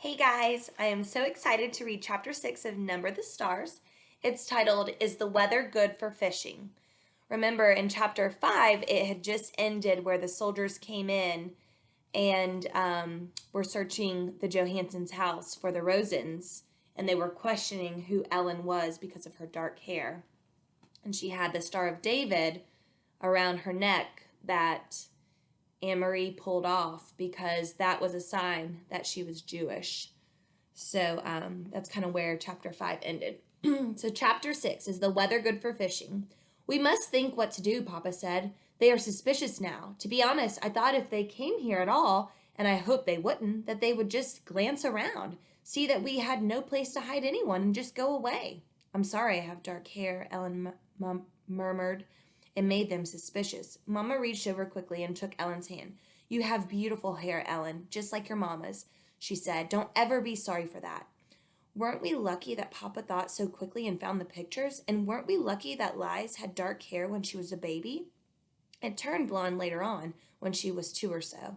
Hey guys, I am so excited to read chapter 6 of Number the Stars. It's titled, Is the Weather Good for Fishing? Remember, in chapter 5, it had just ended where the soldiers came in and were searching the Johansons' house for the Rosens, and they were questioning who Ellen was because of her dark hair. And she had the Star of David around her neck that Anne-Marie pulled off because that was a sign that she was Jewish. So that's kind of where chapter 5 ended. So chapter 6 is the weather good for fishing. We must think what to do, Papa said. They are suspicious now. To be honest, I thought if they came here at all, and I hoped they wouldn't, that they would just glance around, see that we had no place to hide anyone, and just go away. I'm sorry I have dark hair, Ellen murmured. It made them suspicious. Mama reached over quickly and took Ellen's hand. You have beautiful hair, Ellen, just like your mama's, she said. Don't ever be sorry for that. Weren't we lucky that Papa thought so quickly and found the pictures? And weren't we lucky that Liz had dark hair when she was a baby? It turned blonde later on when she was 2 or so.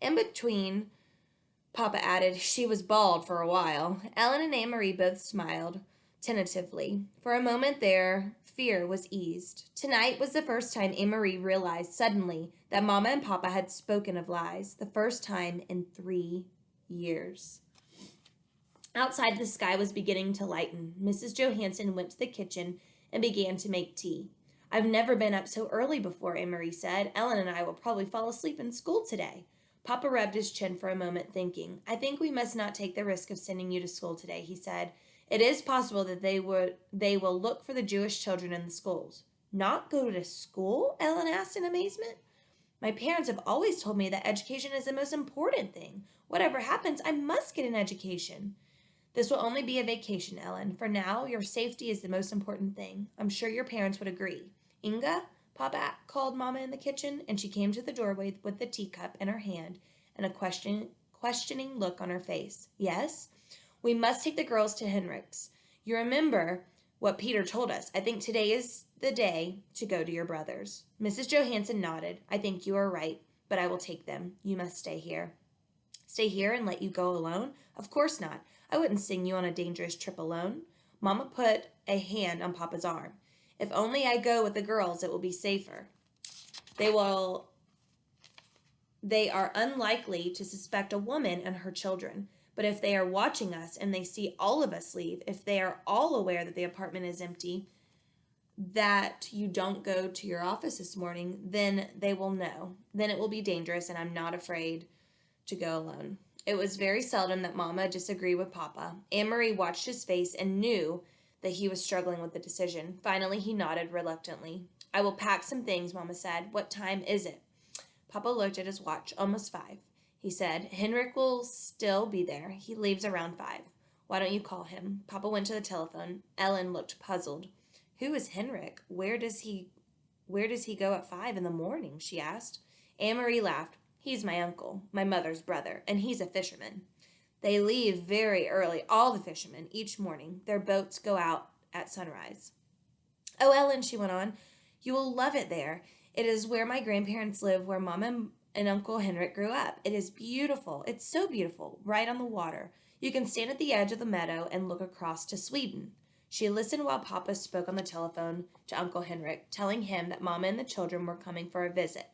In between, Papa added, she was bald for a while. Ellen and Anne-Marie both smiled tentatively. For a moment their fear was eased. Tonight was the first time Anne-Marie realized suddenly that Mama and Papa had spoken of Liz, the first time in 3 years. Outside, the sky was beginning to lighten. Mrs. Johansen went to the kitchen and began to make tea. I've never been up so early before, Anne-Marie said. Ellen and I will probably fall asleep in school today. Papa rubbed his chin for a moment, thinking. I think we must not take the risk of sending you to school today, he said. It is possible that they will look for the Jewish children in the schools. Not go to school? Ellen asked in amazement. My parents have always told me that education is the most important thing. Whatever happens, I must get an education. This will only be a vacation, Ellen. For now, your safety is the most important thing. I'm sure your parents would agree. Inga, Papa called Mama in the kitchen, and she came to the doorway with the teacup in her hand and a questioning look on her face. Yes? We must take the girls to Henrik's. You remember what Peter told us. I think today is the day to go to your brothers. Mrs. Johansen nodded. I think you are right, but I will take them. You must stay here. Stay here and let you go alone? Of course not. I wouldn't send you on a dangerous trip alone. Mama put a hand on Papa's arm. If only I go with the girls, it will be safer. They will they are unlikely to suspect a woman and her children. But if they are watching us and they see all of us leave, if they are all aware that the apartment is empty, that you don't go to your office this morning, then they will know. Then it will be dangerous, and I'm not afraid to go alone. It was very seldom that Mama disagreed with Papa. Anne-Marie watched his face and knew that he was struggling with the decision. Finally, he nodded reluctantly. I will pack some things, Mama said. What time is it? Papa looked at his watch. Almost 5. He said, Henrik will still be there. He leaves around 5. Why don't you call him? Papa went to the telephone. Ellen looked puzzled. Who is Henrik? Where does he go at 5 in the morning? She asked. Anne-Marie laughed. He's my uncle, my mother's brother, and he's a fisherman. They leave very early, all the fishermen, each morning. Their boats go out at sunrise. Oh, Ellen, she went on, you will love it there. It is where my grandparents live, where Mama and Uncle Henrik grew up. It is beautiful. It's so beautiful, right on the water. You can stand at the edge of the meadow and look across to Sweden. She listened while Papa spoke on the telephone to Uncle Henrik, telling him that Mama and the children were coming for a visit.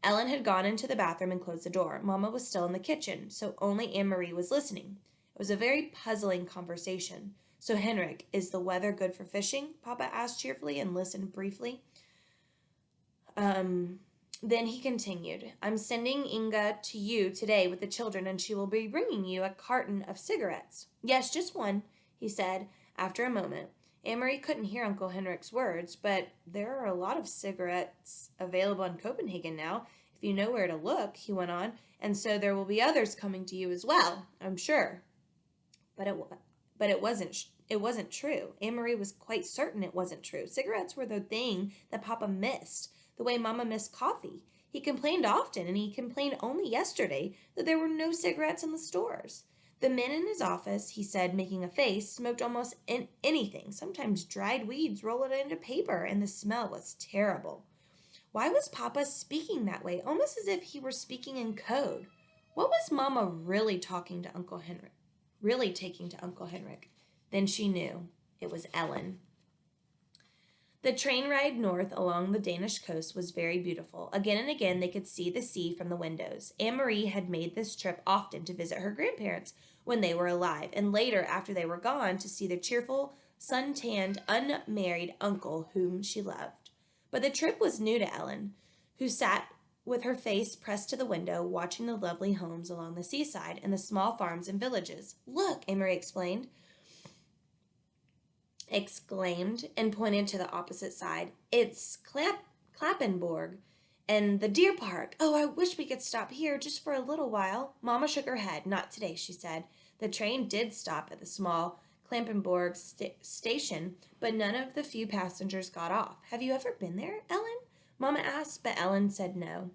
Ellen had gone into the bathroom and closed the door. Mama was still in the kitchen, so only Anne-Marie was listening. It was a very puzzling conversation. So, Henrik, is the weather good for fishing? Papa asked cheerfully and listened briefly. Then he continued, I'm sending Inga to you today with the children, and she will be bringing you a carton of cigarettes. Yes, just one, he said after a moment. Anne-Marie couldn't hear Uncle Henrik's words, but there are a lot of cigarettes available in Copenhagen now, if you know where to look, he went on, and so there will be others coming to you as well, I'm sure. But it wasn't true. Anne-Marie was quite certain it wasn't true. Cigarettes were the thing that Papa missed, the way Mama missed coffee. He complained often, and he complained only yesterday that there were no cigarettes in the stores. The men in his office, he said, making a face, smoked almost anything, sometimes dried weeds rolled into paper, and the smell was terrible. Why was Papa speaking that way, almost as if he were speaking in code? What was Mama really talking to Uncle Henrik? really taking to Uncle Henrik. Then she knew it was Ellen. The train ride north along the Danish coast was very beautiful. Again and again, they could see the sea from the windows. Anne Marie had made this trip often to visit her grandparents when they were alive, and later, after they were gone, to see the cheerful, sun-tanned, unmarried uncle whom she loved. But the trip was new to Ellen, who sat with her face pressed to the window, watching the lovely homes along the seaside and the small farms and villages. "Look," Anne Marie exclaimed and pointed to the opposite side. "It's Klappenborg and the deer park. Oh, I wish we could stop here just for a little while." Mamma shook her head. "Not today," she said. The train did stop at the small Klampenborg station, but none of the few passengers got off. "Have you ever been there, Ellen?" Mamma asked, but Ellen said no.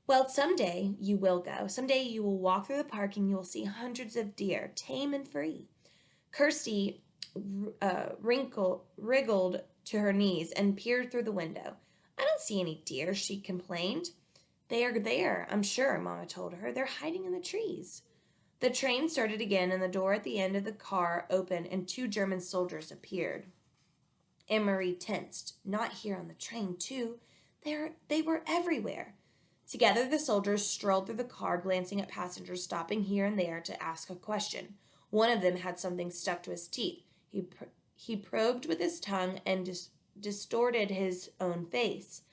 "Well, someday you will go. Someday you will walk through the park and you will see hundreds of deer, tame and free." Kirsty wriggled to her knees and peered through the window. "I don't see any deer," she complained. "They are there, I'm sure," Mamma told her. "They're hiding in the trees." The train started again, and the door at the end of the car opened, and two German soldiers appeared. Anne Marie tensed. Not here on the train, too. They were everywhere. Together, the soldiers strolled through the car, glancing at passengers, stopping here and there to ask a question. One of them had something stuck to his teeth. He probed with his tongue and distorted his own face.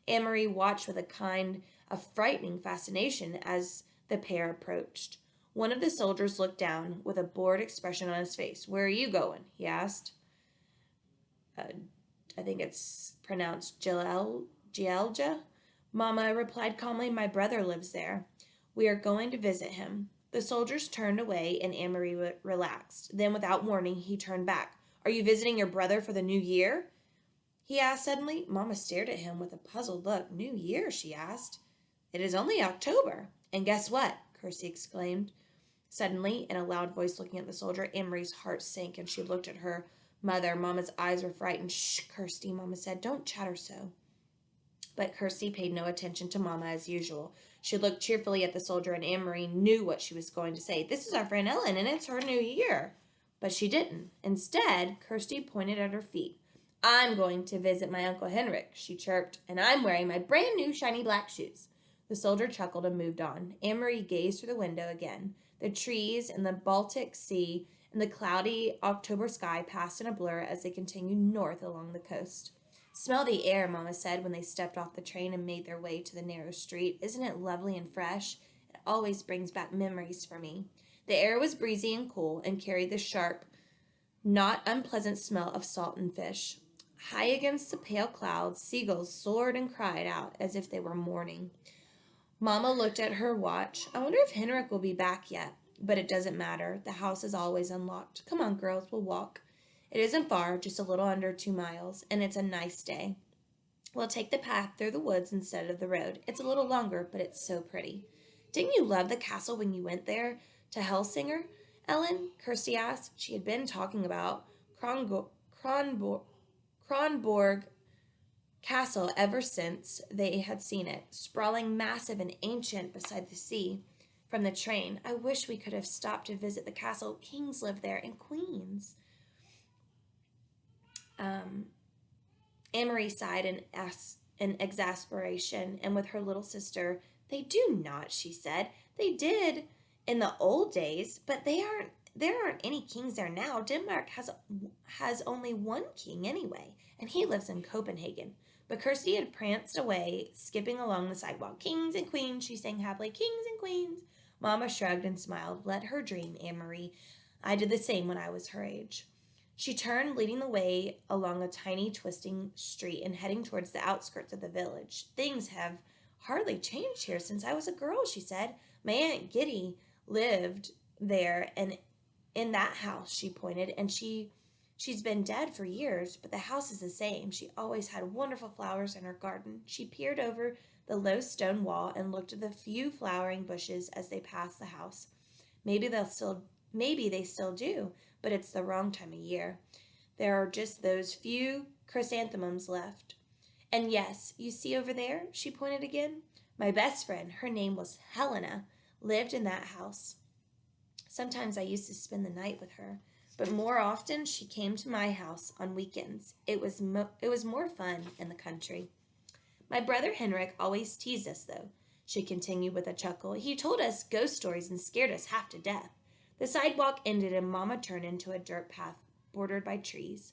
Anne Marie watched with a kind of frightening fascination as the pair approached. One of the soldiers looked down with a bored expression on his face. "Where are you going?" he asked. I think it's pronounced Gielja. Mamma replied calmly, "My brother lives there. We are going to visit him." The soldiers turned away and Anne Marie relaxed. Then, without warning, he turned back. "Are you visiting your brother for the new year?" he asked suddenly. Mamma stared at him with a puzzled look. "New year?" she asked. "It is only October." "And guess what?" Kirsty exclaimed. Suddenly, in a loud voice, looking at the soldier, Anne Marie's heart sank and she looked at her mother. Mamma's eyes were frightened. "Shh, Kirsty," Mamma said. "Don't chatter so." But Kirsty paid no attention to Mamma as usual. She looked cheerfully at the soldier, and Anne Marie knew what she was going to say. "This is our friend Ellen, and it's her new year." But she didn't. Instead, Kirsty pointed at her feet. "I'm going to visit my Uncle Henrik," she chirped, "and I'm wearing my brand new shiny black shoes." The soldier chuckled and moved on. Anne Marie gazed through the window again. The trees and the Baltic Sea and the cloudy October sky passed in a blur as they continued north along the coast. "Smell the air," Mamma said when they stepped off the train and made their way to the narrow street. "Isn't it lovely and fresh? It always brings back memories for me." The air was breezy and cool and carried the sharp, not unpleasant smell of salt and fish. High against the pale clouds, seagulls soared and cried out as if they were mourning. Mamma looked at her watch. "I wonder if Henrik will be back yet. But it doesn't matter. The house is always unlocked. Come on, girls, we'll walk. It isn't far, just a little under 2 miles, and it's a nice day. We'll take the path through the woods instead of the road. It's a little longer, but it's so pretty." "Didn't you love the castle when you went there to Helsinger, Ellen?" Kirsty asked. She had been talking about Kronborg Castle ever since they had seen it, sprawling massive and ancient beside the sea. From the train, "I wish we could have stopped to visit the castle. Kings live there, and queens." Anne Marie sighed in exasperation, and with her little sister, "They do not," she said. "They did in the old days, but there aren't any kings there now. Denmark has only one king anyway, and he lives in Copenhagen." But Kirsty had pranced away, skipping along the sidewalk. "Kings and queens," she sang happily. "Kings and queens." Mamma shrugged and smiled. "Let her dream, Anne Marie. I did the same when I was her age." She turned, leading the way along a tiny, twisting street and heading towards the outskirts of the village. "Things have hardly changed here since I was a girl," she said. "My Aunt Giddy lived there, and in that house," she pointed, "and she's been dead for years, but the house is the same. She always had wonderful flowers in her garden." She peered over the low stone wall and looked at the few flowering bushes as they passed the house. Maybe they still do, but it's the wrong time of year. There are just those few chrysanthemums left. "And yes, you see over there," she pointed again. "My best friend, her name was Helena, lived in that house." Sometimes I used to spend the night with her, but more often she came to my house on weekends. It was more fun in the country. My brother Henrik always teased us, though, she continued with a chuckle. He told us ghost stories and scared us half to death. The sidewalk ended and Mama turned into a dirt path bordered by trees.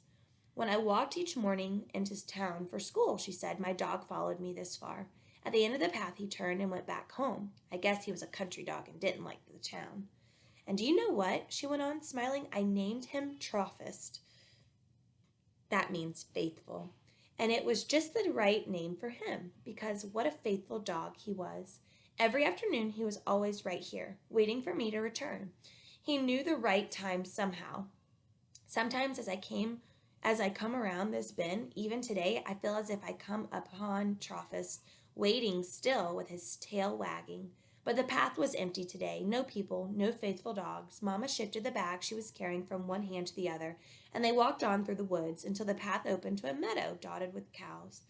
When I walked each morning into town for school, she said, my dog followed me this far. At the end of the path, he turned and went back home. I guess he was a country dog and didn't like the town. And do you know what? She went on, smiling. I named him Trophist. That means faithful. And it was just the right name for him, because what a faithful dog he was. Every afternoon he was always right here, waiting for me to return. He knew the right time somehow. Sometimes as I come around this bend, even today, I feel as if I come upon Trophus waiting still with his tail wagging. But the path was empty today. No people, no faithful dogs. Mama shifted the bag she was carrying from one hand to the other, and they walked on through the woods until the path opened to a meadow dotted with cows.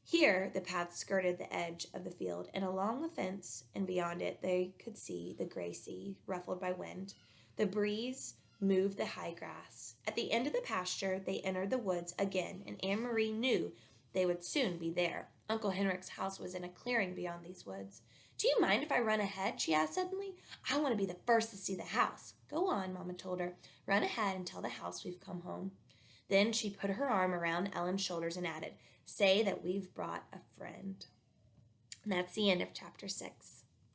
Here, the path skirted the edge of the field, and along the fence and beyond it, they could see the gray sea, ruffled by wind. The breeze moved the high grass. At the end of the pasture, they entered the woods again, and Anne Marie knew they would soon be there. Uncle Henrik's house was in a clearing beyond these woods. Do you mind if I run ahead? She asked suddenly. I want to be the first to see the house. Go on, Mama told her. Run ahead and tell the house we've come home. Then she put her arm around Ellen's shoulders and added, say that we've brought a friend. And that's the end of chapter 6.